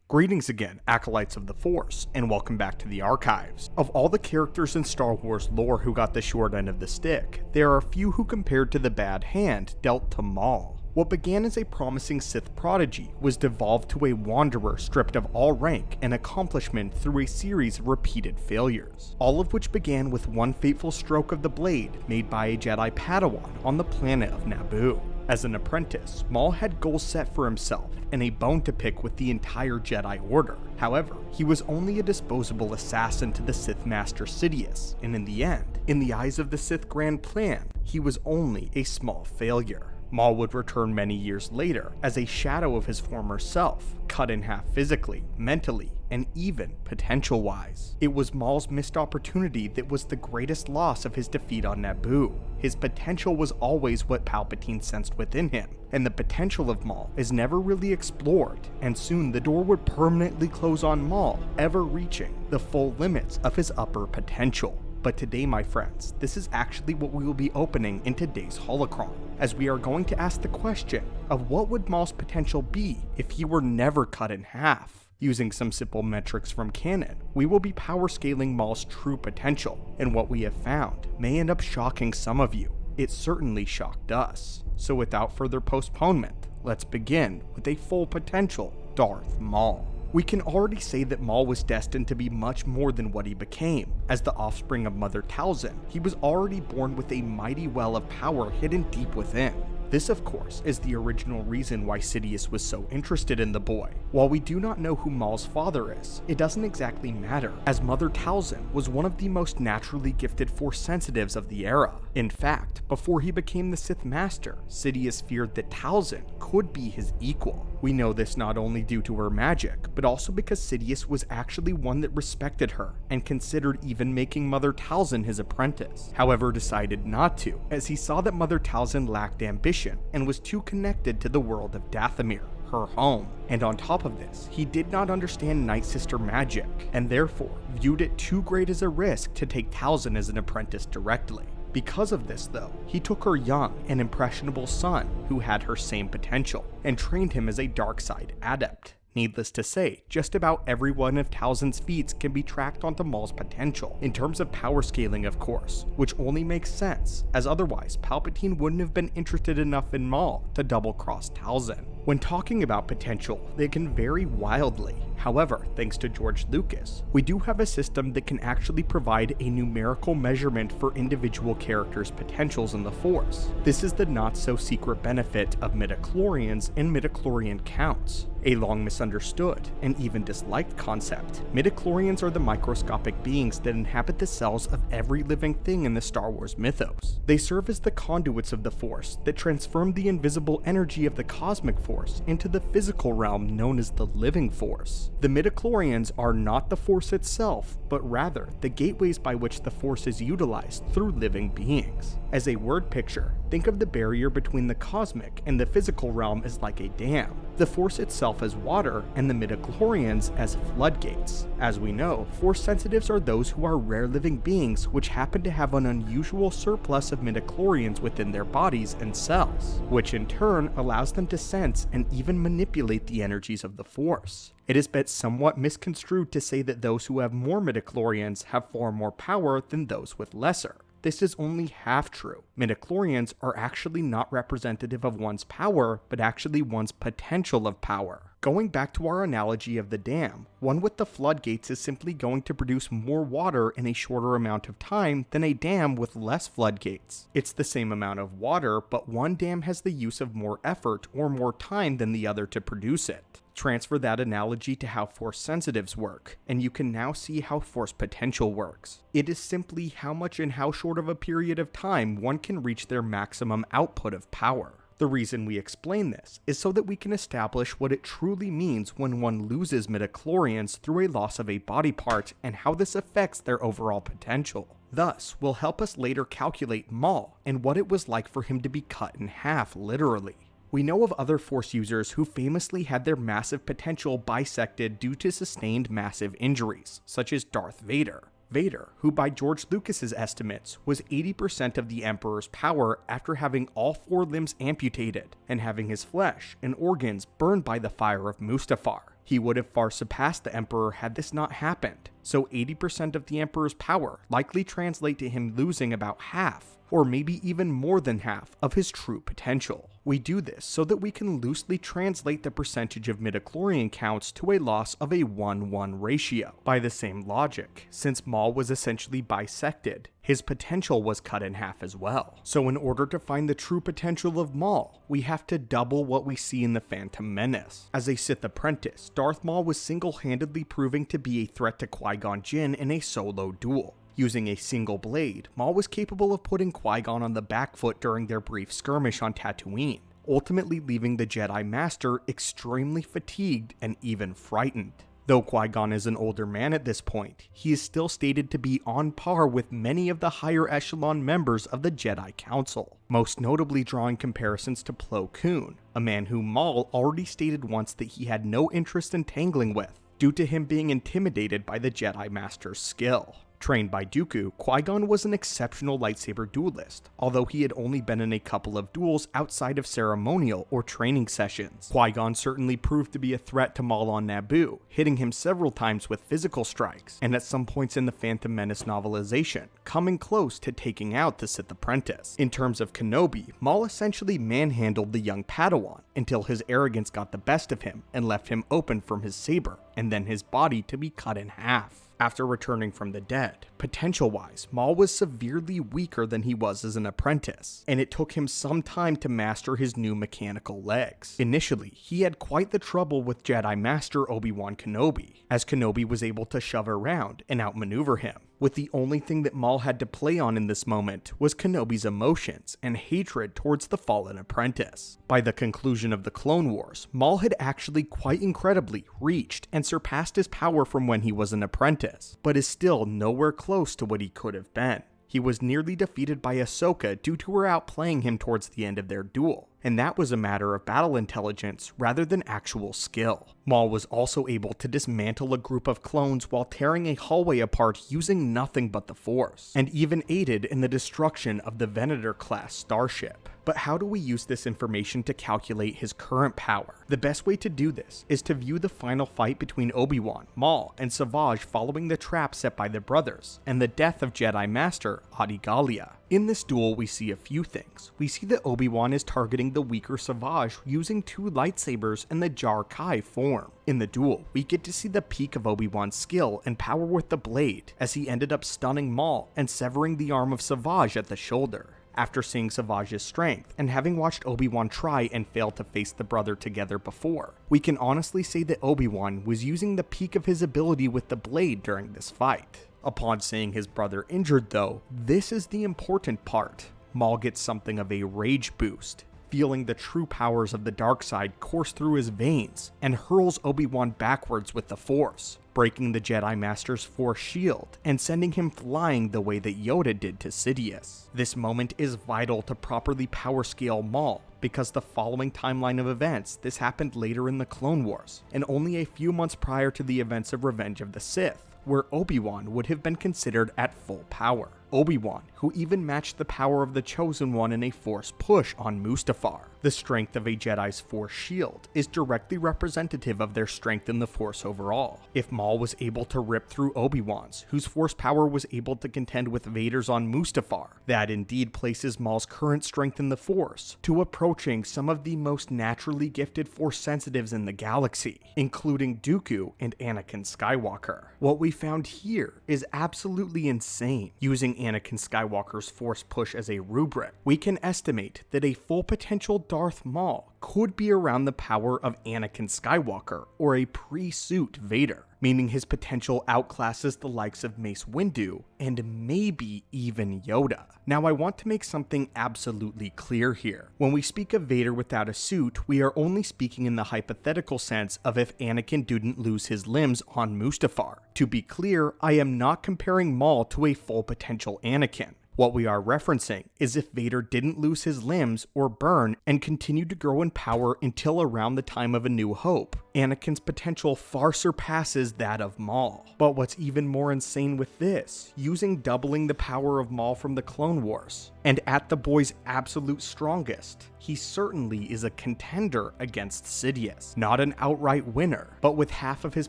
Greetings again, Acolytes of the Force, and welcome back to the archives. Of all the characters in Star Wars lore who got the short end of the stick, there are a few who compared to the bad hand dealt to Maul. What began as a promising Sith prodigy was devolved to a wanderer stripped of all rank and accomplishment through a series of repeated failures, all of which began with one fateful stroke of the blade made by a Jedi Padawan on the planet of Naboo. As an apprentice, Maul had goals set for himself and a bone to pick with the entire Jedi Order. However, he was only a disposable assassin to the Sith Master Sidious, and in the end, in the eyes of the Sith Grand Plan, he was only a small failure. Maul would return many years later as a shadow of his former self, cut in half physically, mentally, and even potential-wise. It was Maul's missed opportunity that was the greatest loss of his defeat on Naboo. His potential was always what Palpatine sensed within him, and the potential of Maul is never really explored, and soon the door would permanently close on Maul, ever reaching the full limits of his upper potential. But today, my friends, this is actually what we will be opening in today's holocron, as we are going to ask the question of what would Maul's potential be if he were never cut in half. Using some simple metrics from canon, we will be power scaling Maul's true potential, and what we have found may end up shocking some of you. It certainly shocked us. So without further postponement, let's begin with a full potential Darth Maul. We can already say that Maul was destined to be much more than what he became. As the offspring of Mother Talzin, he was already born with a mighty well of power hidden deep within. This, of course, is the original reason why Sidious was so interested in the boy. While we do not know who Maul's father is, it doesn't exactly matter, as Mother Talzin was one of the most naturally gifted Force sensitives of the era. In fact, before he became the Sith Master, Sidious feared that Talzin could be his equal. We know this not only due to her magic, but also because Sidious was actually one that respected her, and considered even making Mother Talzin his apprentice. However, decided not to, as he saw that Mother Talzin lacked ambition and was too connected to the world of Dathomir, her home. And on top of this, he did not understand Night Sister magic, and therefore viewed it too great as a risk to take Talzin as an apprentice directly. Because of this though, he took her young and impressionable son, who had her same potential, and trained him as a dark side adept. Needless to say, just about every one of Talzin's feats can be tracked onto Maul's potential, in terms of power scaling of course, which only makes sense, as otherwise Palpatine wouldn't have been interested enough in Maul to double-cross Talzin. When talking about potential, they can vary wildly. However, thanks to George Lucas, we do have a system that can actually provide a numerical measurement for individual characters' potentials in the Force. This is the not-so-secret benefit of Midichlorians and Midichlorian counts. A long misunderstood and even disliked concept, Midichlorians are the microscopic beings that inhabit the cells of every living thing in the Star Wars mythos. They serve as the conduits of the Force that transform the invisible energy of the cosmic Force into the physical realm known as the living Force. The Midichlorians are not the Force itself, but rather the gateways by which the Force is utilized through living beings. As a word picture, think of the barrier between the cosmic and the physical realm as like a dam, the Force itself as water, and the Midichlorians as floodgates. As we know, Force sensitives are those who are rare living beings which happen to have an unusual surplus of Midichlorians within their bodies and cells, which in turn allows them to sense and even manipulate the energies of the Force. It has been somewhat misconstrued to say that those who have more Midichlorians have far more power than those with lesser. This is only half true. Midichlorians are actually not representative of one's power, but actually one's potential of power. Going back to our analogy of the dam, one with the floodgates is simply going to produce more water in a shorter amount of time than a dam with less floodgates. It's the same amount of water, but one dam has the use of more effort or more time than the other to produce it. Transfer that analogy to how Force sensitives work, and you can now see how Force potential works. It is simply how much in how short of a period of time one can reach their maximum output of power. The reason we explain this is so that we can establish what it truly means when one loses Midichlorians through a loss of a body part and how this affects their overall potential. Thus, will help us later calculate Maul and what it was like for him to be cut in half literally. We know of other Force users who famously had their massive potential bisected due to sustained massive injuries, such as Darth Vader. Vader, who by George Lucas's estimates was 80% of the Emperor's power after having all 4 limbs amputated and having his flesh and organs burned by the fire of Mustafar. He would have far surpassed the Emperor had this not happened, so 80% of the Emperor's power likely translate to him losing about half, or maybe even more than half, of his true potential. We do this so that we can loosely translate the percentage of midichlorian counts to a loss of a 1-1 ratio. By the same logic, since Maul was essentially bisected, his potential was cut in half as well. So in order to find the true potential of Maul, we have to double what we see in The Phantom Menace. As a Sith apprentice, Darth Maul was single-handedly proving to be a threat to Qui-Gon Jinn in a solo duel. Using a single blade, Maul was capable of putting Qui-Gon on the back foot during their brief skirmish on Tatooine, ultimately leaving the Jedi Master extremely fatigued and even frightened. Though Qui-Gon is an older man at this point, he is still stated to be on par with many of the higher echelon members of the Jedi Council, most notably drawing comparisons to Plo Koon, a man whom Maul already stated once that he had no interest in tangling with, due to him being intimidated by the Jedi Master's skill. Trained by Dooku, Qui-Gon was an exceptional lightsaber duelist, although he had only been in a couple of duels outside of ceremonial or training sessions. Qui-Gon certainly proved to be a threat to Maul on Naboo, hitting him several times with physical strikes, and at some points in the Phantom Menace novelization, coming close to taking out the Sith apprentice. In terms of Kenobi, Maul essentially manhandled the young Padawan until his arrogance got the best of him and left him open from his saber, and then his body to be cut in half. After returning from the dead, potential-wise, Maul was severely weaker than he was as an apprentice, and it took him some time to master his new mechanical legs. Initially, he had quite the trouble with Jedi Master Obi-Wan Kenobi, as Kenobi was able to shove around and outmaneuver him, with the only thing that Maul had to play on in this moment was Kenobi's emotions and hatred towards the fallen apprentice. By the conclusion of the Clone Wars, Maul had actually quite incredibly reached and surpassed his power from when he was an apprentice, but is still nowhere close to what he could have been. He was nearly defeated by Ahsoka due to her outplaying him towards the end of their duel, and that was a matter of battle intelligence rather than actual skill. Maul was also able to dismantle a group of clones while tearing a hallway apart using nothing but the Force, and even aided in the destruction of the Venator-class starship. But how do we use this information to calculate his current power? The best way to do this is to view the final fight between Obi-Wan, Maul, and Savage following the trap set by the brothers, and the death of Jedi Master Adi Gallia. In this duel, we see a few things. We see that Obi-Wan is targeting the weaker Savage using 2 lightsabers in the Jar Kai form. In the duel, we get to see the peak of Obi-Wan's skill and power with the blade, as he ended up stunning Maul and severing the arm of Savage at the shoulder. After seeing Savage's strength, and having watched Obi-Wan try and fail to face the brother together before, we can honestly say that Obi-Wan was using the peak of his ability with the blade during this fight. Upon seeing his brother injured though, this is the important part. Maul gets something of a rage boost, feeling the true powers of the dark side course through his veins, and hurls Obi-Wan backwards with the Force, breaking the Jedi Master's Force shield and sending him flying the way that Yoda did to Sidious. This moment is vital to properly power scale Maul, because the following timeline of events, this happened later in the Clone Wars, and only a few months prior to the events of Revenge of the Sith, where Obi-Wan would have been considered at full power. Obi-Wan, who even matched the power of the Chosen One in a Force push on Mustafar. The strength of a Jedi's Force shield is directly representative of their strength in the Force overall. If Maul was able to rip through Obi-Wan's, whose Force power was able to contend with Vader's on Mustafar, that indeed places Maul's current strength in the Force to approaching some of the most naturally gifted Force sensitives in the galaxy, including Dooku and Anakin Skywalker. What we found here is absolutely insane. Using Anakin Skywalker's Force push as a rubric, we can estimate that a full potential Darth Maul could be around the power of Anakin Skywalker or a pre-suit Vader, meaning his potential outclasses the likes of Mace Windu and maybe even Yoda. Now I want to make something absolutely clear here. When we speak of Vader without a suit, we are only speaking in the hypothetical sense of if Anakin didn't lose his limbs on Mustafar. To be clear, I am not comparing Maul to a full potential Anakin. What we are referencing is if Vader didn't lose his limbs or burn and continued to grow in power until around the time of A New Hope, Anakin's potential far surpasses that of Maul. But what's even more insane with this, using doubling the power of Maul from the Clone Wars, and at the boy's absolute strongest, he certainly is a contender against Sidious. Not an outright winner, but with half of his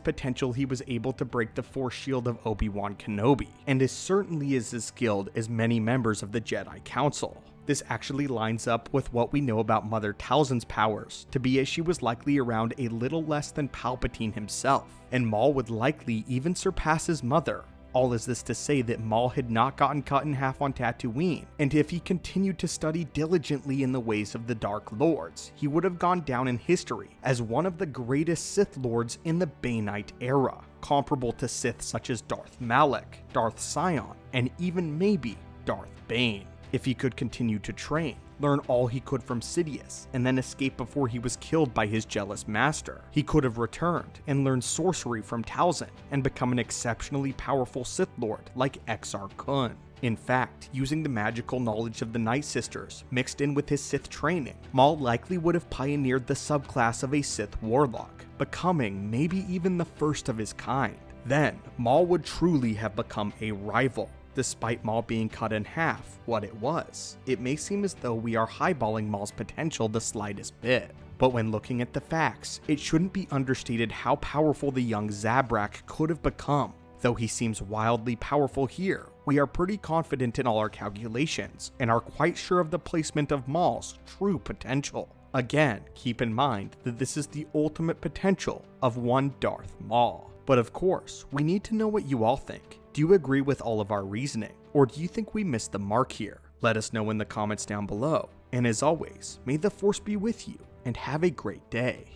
potential he was able to break the Force shield of Obi-Wan Kenobi, and is certainly as skilled as many members of the Jedi Council. This actually lines up with what we know about Mother Talzin's powers, to be as she was likely around a little less than Palpatine himself, and Maul would likely even surpass his mother. All is this to say that Maul had not gotten cut in half on Tatooine, and if he continued to study diligently in the ways of the Dark Lords, he would have gone down in history as one of the greatest Sith Lords in the Baneite era, comparable to Sith such as Darth Malak, Darth Sion, and even maybe Darth Bane. If he could continue to train, learn all he could from Sidious, and then escape before he was killed by his jealous master, he could have returned and learned sorcery from Talzin and become an exceptionally powerful Sith Lord like Exar Kun. In fact, using the magical knowledge of the Night Sisters mixed in with his Sith training, Maul likely would have pioneered the subclass of a Sith Warlock, becoming maybe even the first of his kind. Then, Maul would truly have become a rival. Despite Maul being cut in half what it was, it may seem as though we are highballing Maul's potential the slightest bit. But when looking at the facts, it shouldn't be understated how powerful the young Zabrak could have become. Though he seems wildly powerful here, we are pretty confident in all our calculations, and are quite sure of the placement of Maul's true potential. Again, keep in mind that this is the ultimate potential of one Darth Maul. But of course, we need to know what you all think. Do you agree with all of our reasoning, or do you think we missed the mark here? Let us know in the comments down below, and as always, may the Force be with you, and have a great day.